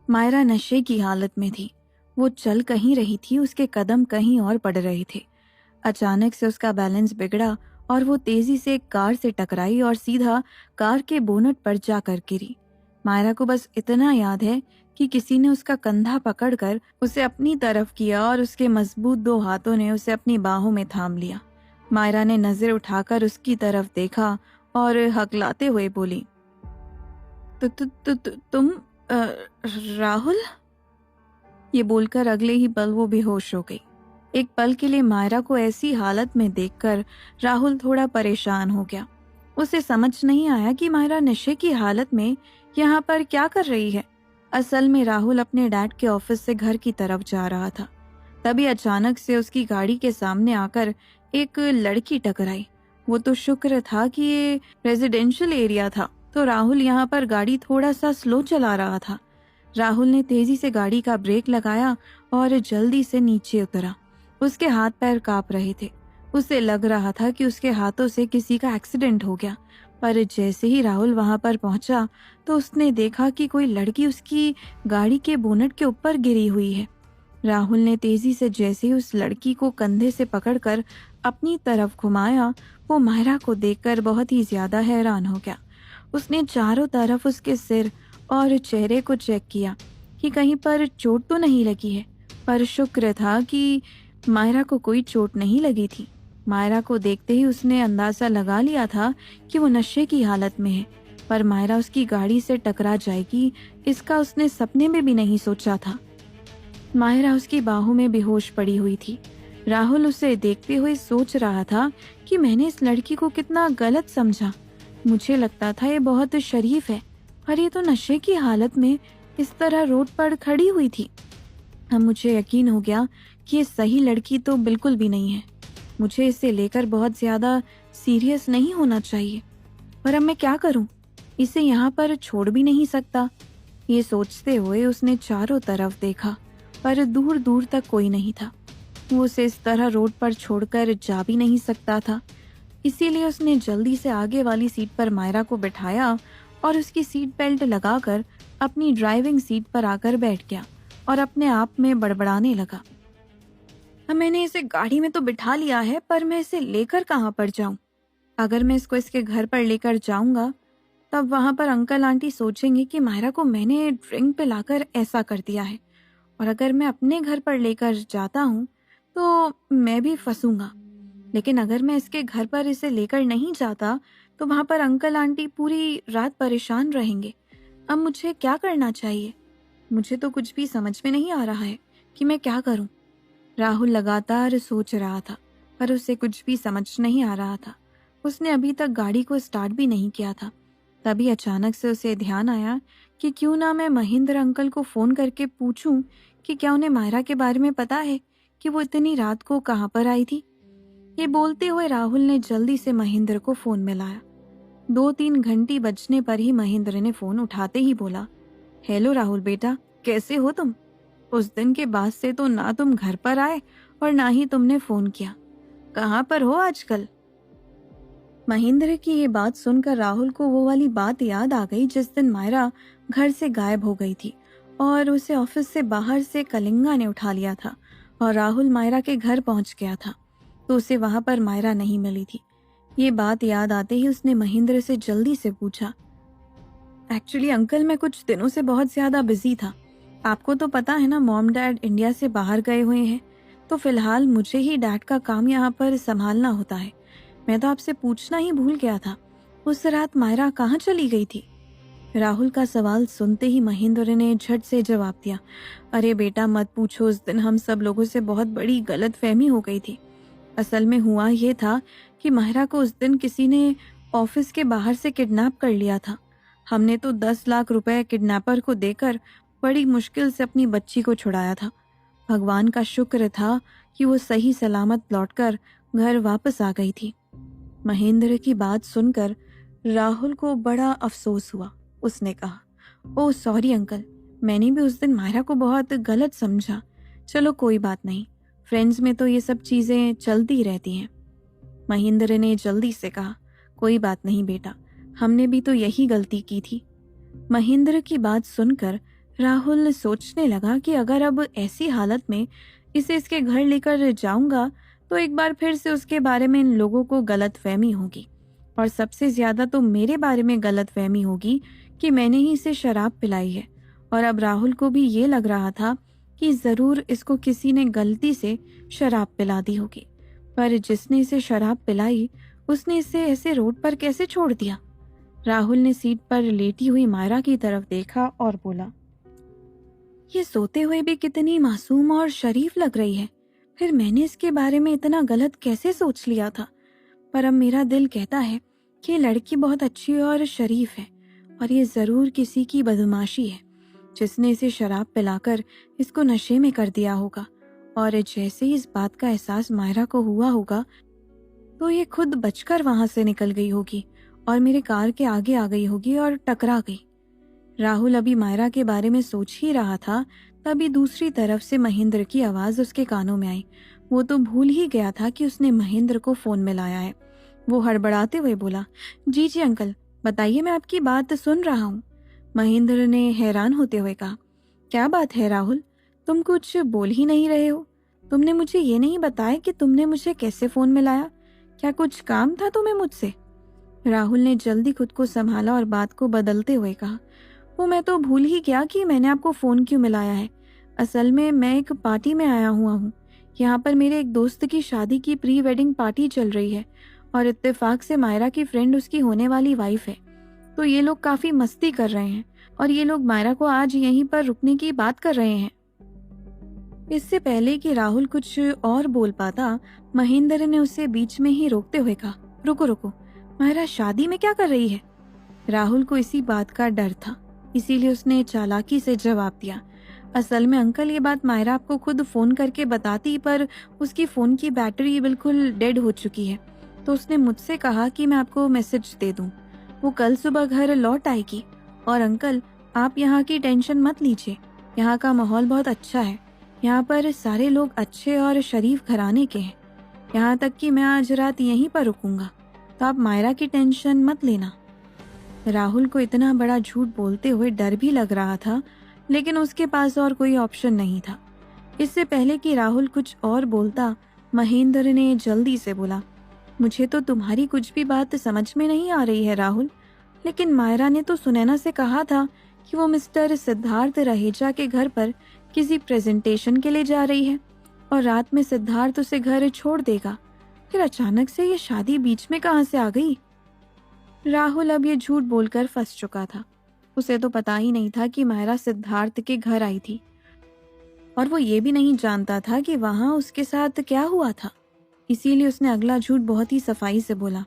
मायरा नशे की हालत में थी। वो चल कहीं रही थी, उसके कदम कहीं और पड़ रहे थे। अचानक से उसका बैलेंस बिगड़ा और वो तेजी से एक कार से टकराई और सीधा कार के बोनट पर जाकर गिरी। मायरा को बस इतना याद है कि किसी ने उसका कंधा पकड़कर उसे अपनी तरफ किया और उसके मजबूत दो हाथों ने उसे अपनी बाहों में थाम लिया। मायरा ने नजर उठाकर उसकी तरफ देखा और हकलाते हुए बोली, तुम राहुल? ये बोलकर अगले ही पल वो बेहोश हो गई। एक पल के लिए मायरा को ऐसी हालत में देखकर राहुल थोड़ा परेशान हो गया। उसे समझ नहीं आया कि मायरा नशे की हालत में यहाँ पर क्या कर रही है। असल में राहुल अपने डैड के ऑफिस से घर की तरफ जा रहा था। तभी अचानक से उसकी गाड़ी के सामने आकर एक लड़की टकराई। वो तो शुक्र था कि ये रेजिडेंशियल एरिया था, तो राहुल यहाँ पर गाड़ी थोड़ा सा स्लो चला रहा था। राहुल ने तेजी से गाड़ी का ब्रेक लगाया और जल्दी से नीचे उतरा। उसके हाथ पैर कांप रहे थे। उसे लग रहा था कि उसके हाथों से किसी का एक्सीडेंट हो गया। पर जैसे ही राहुल वहां पर पहुंचा तो उसने देखा कि कोई लड़की उसकी गाड़ी के बोनट के ऊपर गिरी हुई है। राहुल ने तेजी से जैसे ही उस लड़की को कंधे से पकड़कर अपनी तरफ घुमाया, वो मायरा को देखकर बहुत ही ज्यादा हैरान हो गया। उसने चारों तरफ उसके सिर और चेहरे को चेक किया कि कहीं पर चोट तो नहीं लगी है, पर शुक्र था कि मायरा को कोई चोट नहीं लगी थी। मायरा को देखते ही उसने अंदाजा लगा लिया था कि वो नशे की हालत में है, पर मायरा उसकी गाड़ी से टकरा जाएगी इसका उसने सपने में भी नहीं सोचा था। मायरा उसकी बाहों में बेहोश पड़ी हुई थी। राहुल उसे देखते हुए सोच रहा था कि मैंने इस लड़की को कितना गलत समझा। मुझे लगता था ये बहुत शरीफ है, पर ये तो नशे की हालत में इस तरह रोड पर खड़ी हुई थी। अब मुझे यकीन हो गया कि ये सही लड़की तो बिल्कुल भी नहीं है। मुझे इसे लेकर बहुत ज्यादा सीरियस नहीं होना चाहिए, पर अब मैं क्या करूं? इसे यहाँ पर छोड़ भी नहीं सकता। ये सोचते हुए उसने चारों तरफ देखा, पर दूर दूर तक कोई नहीं था। वो उसे इस तरह रोड पर छोड़कर जा भी नहीं सकता था। इसीलिए उसने जल्दी से आगे वाली सीट पर मायरा को बिठाया और उसकी सीट बेल्ट लगाकर अपनी ड्राइविंग सीट पर आकर बैठ गया और अपने आप में बड़बड़ाने लगा, अब मैंने इसे गाड़ी में तो बिठा लिया है, पर मैं इसे लेकर कहाँ पर जाऊं? अगर मैं इसको इसके घर पर लेकर जाऊंगा तब वहां पर अंकल आंटी सोचेंगे कि मायरा को मैंने ड्रिंक पिलाकर ऐसा कर दिया है, और अगर मैं अपने घर पर लेकर जाता हूँ तो मैं भी फंसूंगा। लेकिन अगर मैं इसके घर पर इसे लेकर नहीं जाता तो वहां पर अंकल आंटी पूरी रात परेशान रहेंगे। अब मुझे क्या करना चाहिए? मुझे तो कुछ भी समझ में नहीं आ रहा है कि मैं क्या करूं। राहुल लगातार सोच रहा था, पर उसे कुछ भी समझ नहीं आ रहा था। उसने अभी तक गाड़ी को स्टार्ट भी नहीं किया था। तभी अचानक से उसे ध्यान आया कि क्यों ना मैं महेंद्र अंकल को फोन करके पूछूं कि क्या उन्हें मायरा के बारे में पता है कि वो इतनी रात को कहाँ पर आई थी। ये बोलते हुए राहुल ने जल्दी से महेंद्र को फोन मिलाया। 2-3 घंटी बजने पर ही महेंद्र ने फोन उठाते ही बोला, हेलो राहुल बेटा, कैसे हो तुम? उस दिन के बाद से तो ना तुम घर पर आए और ना ही तुमने फोन किया। कहाँ पर हो आजकल? महेंद्र की ये बात सुनकर राहुल को वो वाली बात याद आ गई जिस दिन मायरा घर से गायब हो गई थी और उसे ऑफिस से बाहर से कलिंगा ने उठा लिया था और राहुल मायरा के घर पहुंच गया था, तो उसे वहां पर मायरा नहीं मिली थी। ये बात याद आते ही उसने महेंद्र से जल्दी से पूछा, एक्चुअली अंकल मैं कुछ दिनों से बहुत ज्यादा बिजी था। आपको तो पता है ना, मॉम डैड इंडिया से बाहर गए हुए हैं, तो फिलहाल मुझे ही डैड का काम यहाँ पर संभालना होता है। मैं तो आपसे पूछना ही भूल गया था, उस रात मायरा कहाँ चली गई थी? राहुल का सवाल सुनते ही महेंद्र ने झट से जवाब दिया, अरे बेटा मत पूछो, उस दिन हम सब लोगों से बहुत बड़ी गलतफहमी हो गई थी। असल में हुआ ये था कि मायरा को उस दिन किसी ने ऑफिस के बाहर से किडनैप कर लिया था। हमने तो 10 लाख रुपए किडनैपर को देकर बड़ी मुश्किल से अपनी बच्ची को छुड़ाया था। भगवान का शुक्र था कि वो सही सलामत लौटकर घर वापस आ गई थी। महेंद्र की बात सुनकर राहुल को बड़ा अफसोस हुआ। उसने कहा, ओह सॉरी अंकल, मैंने भी उस दिन मायरा को बहुत गलत समझा। चलो कोई बात नहीं, फ्रेंड्स में तो ये सब चीजें चलती रहती हैं। महेंद्र ने जल्दी से कहा, कोई बात नहीं बेटा, हमने भी तो यही गलती की थी। महेंद्र की बात सुनकर राहुल सोचने लगा कि अगर अब ऐसी हालत में इसे इसके घर लेकर जाऊंगा तो एक बार फिर से उसके बारे में इन लोगों को गलतफहमी होगी, और सबसे ज्यादा तो मेरे बारे में गलतफहमी होगी कि मैंने ही इसे शराब पिलाई है। और अब राहुल को भी ये लग रहा था कि जरूर इसको किसी ने गलती से शराब पिला दी होगी, पर जिसने इसे शराब पिलाई उसने इसे ऐसे रोड पर कैसे छोड़ दिया। राहुल ने सीट पर लेटी हुई मायरा की तरफ देखा और बोला, ये सोते हुए भी कितनी मासूम और शरीफ लग रही है, फिर मैंने इसके बारे में इतना गलत कैसे सोच लिया था। पर अब मेरा दिल कहता है कि ये लड़की बहुत अच्छी और शरीफ है, और ये जरूर किसी की बदमाशी है जिसने इसे शराब पिलाकर इसको नशे में कर दिया होगा। और जैसे ही इस बात का एहसास मायरा को हुआ होगा तो ये खुद बचकर वहां से निकल गई होगी और मेरे कार के आगे आ गई होगी और टकरा गई। राहुल अभी मायरा के बारे में सोच ही रहा था, तभी दूसरी तरफ से महेंद्र की आवाज उसके कानों में आई। वो तो भूल ही गया था कि उसने महेंद्र को फोन मिलाया है। वो हड़बड़ाते हुए बोला, जी जी अंकल, बताइए, मैं आपकी बात सुन रहा हूँ। महेंद्र ने हैरान होते हुए कहा, क्या बात है राहुल, तुम कुछ बोल ही नहीं रहे हो। तुमने मुझे ये नहीं बताया कि तुमने मुझे कैसे फोन मिलाया। क्या कुछ काम था तुम्हें मुझसे? राहुल ने जल्दी खुद को संभाला और बात को बदलते हुए कहा, वो मैं तो भूल ही गया कि मैंने आपको फ़ोन क्यों मिलाया है। असल में मैं एक पार्टी में आया हुआ हूँ। यहाँ पर मेरे एक दोस्त की शादी की प्री वेडिंग पार्टी चल रही है, और इत्तेफाक से मायरा की फ्रेंड उसकी होने वाली वाइफ है। तो ये लोग काफ़ी मस्ती कर रहे हैं, और ये लोग मायरा को आज यहीं पर रुकने की बात कर रहे हैं। इससे पहले कि राहुल कुछ और बोल पाता, महेंद्र ने उसे बीच में ही रोकते हुए कहा, रुको रुको, मायरा शादी में क्या कर रही है? राहुल को इसी बात का डर था, इसीलिए उसने चालाकी से जवाब दिया, असल में अंकल ये बात मायरा आपको खुद फोन करके बताती, पर उसकी फोन की बैटरी बिल्कुल डेड हो चुकी है, तो उसने मुझसे कहा कि मैं आपको मैसेज दे दूं। वो कल सुबह घर लौट आएगी। और अंकल, आप यहाँ की टेंशन मत लीजिए, यहाँ का माहौल बहुत अच्छा है। यहाँ पर सारे लोग अच्छे और शरीफ घराने के हैं। यहाँ तक कि मैं आज रात यहीं पर रुकूंगा, तो आप मायरा की टेंशन मत लेना। राहुल को इतना बड़ा झूठ बोलते हुए डर भी लग रहा था, लेकिन उसके पास और कोई ऑप्शन नहीं था। इससे पहले कि राहुल कुछ और बोलता, महेंद्र ने जल्दी से बोला, मुझे तो तुम्हारी कुछ भी बात समझ में नहीं आ रही है राहुल, लेकिन मायरा ने तो सुनैना से कहा था कि वो मिस्टर सिद्धार्थ रहेजा के घर पर किसी प्रेजेंटेशन के लिए जा रही है, और रात में सिद्धार्थ उसे घर छोड़ देगा। फिर अचानक से ये शादी बीच में कहाँ से आ गई? राहुल अब ये झूठ बोलकर फंस चुका था। उसे तो पता ही नहीं था कि मायरा सिद्धार्थ के घर आई थी, और वो ये भी नहीं जानता था कि वहां उसके साथ क्या हुआ था। इसीलिए उसने अगला झूठ बहुत ही सफाई से बोला,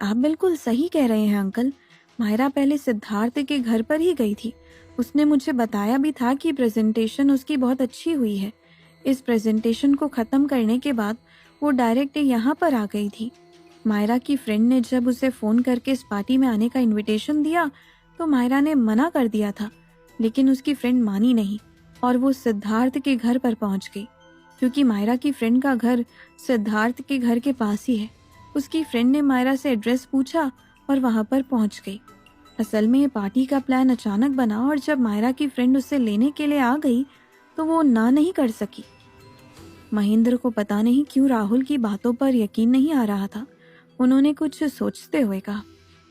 आप बिल्कुल सही कह रहे हैं अंकल, मायरा पहले सिद्धार्थ के घर पर ही गई थी। उसने मुझे बताया भी था कि प्रेजेंटेशन उसकी बहुत अच्छी हुई है। इस प्रेजेंटेशन को ख़त्म करने के बाद वो डायरेक्ट यहाँ पर आ गई थी। मायरा की फ्रेंड ने जब उसे फ़ोन करके इस पार्टी में आने का इनविटेशन दिया तो मायरा ने मना कर दिया था, लेकिन उसकी फ्रेंड मानी नहीं और वो सिद्धार्थ के घर पर पहुंच गई। क्योंकि मायरा की फ्रेंड का घर सिद्धार्थ के घर के पास ही है, उसकी फ्रेंड ने मायरा से एड्रेस पूछा और वहां पर पहुंच गई। असल में ये पार्टी का प्लान अचानक बना, और जब मायरा की फ्रेंड उसे लेने के लिए आ गई तो वो ना नहीं कर सकी। महेंद्र को पता नहीं क्यों राहुल की बातों पर यकीन नहीं आ रहा था। उन्होंने कुछ सोचते हुए कहा,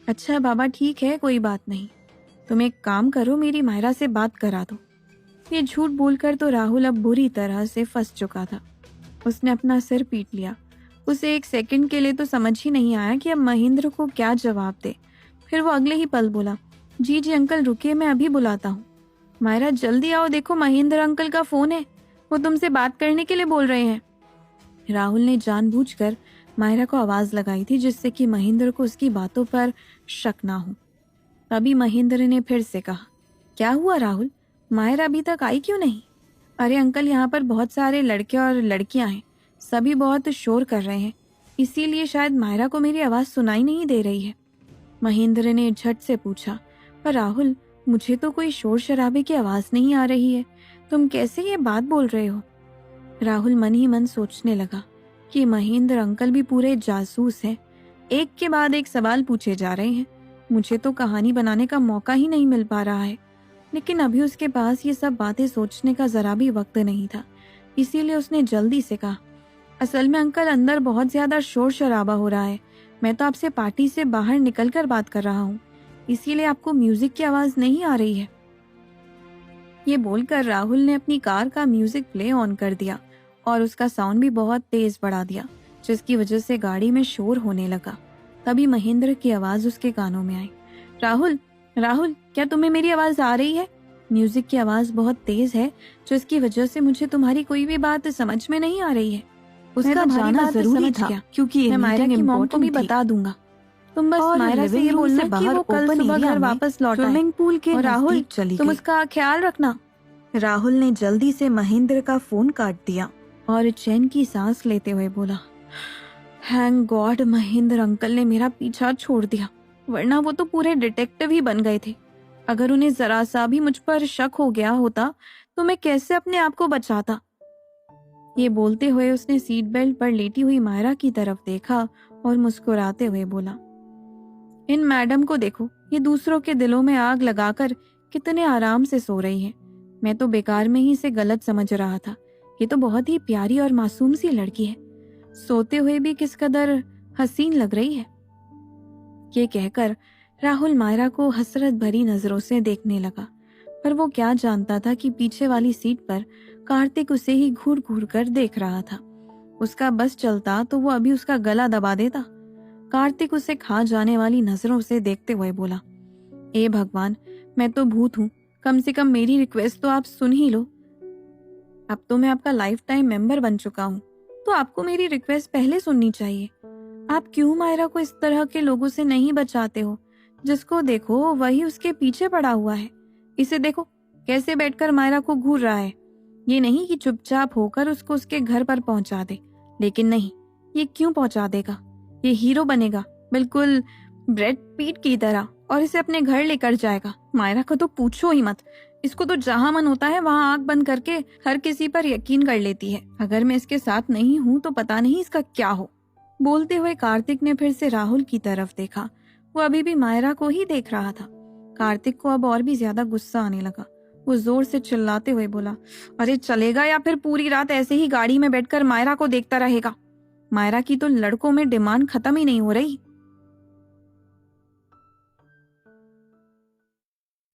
अच्छा बाबा ठीक है, कोई बात नहीं, तुम एक काम करो, मेरी मायरा से बात करा दो। ये झूठ बोलकर तो राहुल अब बुरी तरह से फंस चुका था। उसने अपना सिर पीट लिया। उसे एक सेकंड के लिए तो समझ ही नहीं आया कि अब महेंद्र को क्या जवाब दे। फिर वो अगले ही पल बोला, जी जी अंकल रुकिए, मैं अभी बुलाता हूँ। मायरा जल्दी आओ, देखो महेंद्र अंकल का फोन है, वो तुमसे बात करने के लिए बोल रहे हैं। राहुल ने जानबूझकर मायरा को आवाज लगाई थी जिससे कि महेंद्र को उसकी बातों पर शक ना हो। तभी महेंद्र ने फिर से कहा, क्या हुआ राहुल, मायरा अभी तक आई क्यों नहीं? अरे अंकल, यहाँ पर बहुत सारे लड़के और लड़कियां हैं, सभी बहुत शोर कर रहे हैं, इसीलिए शायद मायरा को मेरी आवाज सुनाई नहीं दे रही है। महेंद्र ने झट से पूछा, पर राहुल मुझे तो कोई शोर शराबे की आवाज नहीं आ रही है, तुम कैसे ये बात बोल रहे हो? राहुल मन ही मन सोचने लगा कि महेंद्र अंकल भी पूरे जासूस हैं, एक के बाद एक सवाल पूछे जा रहे हैं। मुझे तो कहानी बनाने का मौका ही नहीं मिल पा रहा है। लेकिन अभी उसके पास ये सब बातें सोचने का जरा भी वक्त नहीं था। इसीलिए उसने जल्दी से कहा, असल में अंकल अंदर बहुत ज्यादा शोर शराबा हो रहा है। मैं तो आपसे पार्टी से बाहर निकलकर बात कर रहा हूँ, इसीलिए आपको म्यूजिक की आवाज नहीं आ रही है। ये बोलकर राहुल ने अपनी कार का म्यूजिक प्ले ऑन कर दिया और उसका साउंड भी बहुत तेज बढ़ा दिया, जिसकी वजह से गाड़ी में शोर होने लगा। तभी महेंद्र की आवाज उसके कानों में आई, राहुल राहुल, क्या तुम्हें मेरी आवाज आ रही है? म्यूजिक की आवाज बहुत तेज है, जिसकी वजह से मुझे तुम्हारी कोई भी बात समझ में नहीं आ रही है। उसका जाना जरूरी था, क्योंकि मैं मायरा की मॉम को भी बता दूंगा। तुम बस मायरा से ये बोलना कि वो कल सुबह घर वापस लौट आए। स्विमिंग पूल के राहुल तुम उसका ख्याल रखना। राहुल ने जल्दी से महेंद्र का फोन काट दिया और चैन की सांस लेते हुए बोला, थैंक गॉड महेंद्र अंकल ने मेरा पीछा छोड़ दिया, वरना वो तो पूरे डिटेक्टिव ही बन गए थे। अगर उन्हें जरा सा भी मुझ पर शक हो गया होता तो मैं कैसे अपने आप को बचाता। ये बोलते हुए उसने सीट बेल्ट पर लेटी हुई मायरा की तरफ देखा और मुस्कुराते हुए बोला, इन मैडम को देखो, ये दूसरों के दिलों में आग लगाकर कितने आराम से सो रही है। मैं तो बेकार में ही इसे गलत समझ रहा था। ये तो बहुत ही प्यारी और मासूम सी लड़की है, सोते हुए भी किस कदर हसीन लग रही है। ये कहकर राहुल मायरा को हसरत भरी नजरों से देखने लगा, पर वो क्या जानता था कि पीछे वाली सीट पर कार्तिक उसे ही घूर घूर कर देख रहा था। उसका बस चलता तो वो अभी उसका गला दबा देता। कार्तिक उसे खा जाने वाली नजरों से देखते हुए बोला, ए भगवान, मैं तो भूत हूँ, कम से कम मेरी रिक्वेस्ट तो आप सुन ही लो। अब तो मैं आपका लाइफ टाइम मेंबर बन चुका हूँ, तो आपको मेरी रिक्वेस्ट पहले सुननी चाहिए। आप क्यों मायरा को इस तरह के लोगों से नहीं बचाते हो? जिसको देखो वही उसके पीछे पड़ा हुआ है। इसे देखो कैसे बैठकर मायरा को घूर रहा है। ये नहीं कि चुपचाप होकर उसको उसके घर पर पहुंचा दे, लेकिन नहीं, ये क्यों पहुंचा देगा? ये हीरो बनेगा, बिल्कुल ब्रैड पीट की तरह, और इसे अपने घर लेकर जाएगा। मायरा को तो पूछो ही मत, इसको तो जहां मन होता है वहां आंख बंद करके हर किसी पर यकीन कर लेती है। अगर मैं इसके साथ नहीं हूं तो पता नहीं इसका क्या हो। बोलते हुए कार्तिक ने फिर से राहुल की तरफ देखा। वो अभी भी मायरा को ही देख रहा था। कार्तिक को अब और भी ज्यादा गुस्सा आने लगा। वो जोर से चिल्लाते हुए बोला, अरे चलेगा या फिर पूरी रात ऐसे ही गाड़ी में बैठकर मायरा को देखता रहेगा? मायरा की तो लड़कों में डिमांड खत्म ही नहीं हो रही।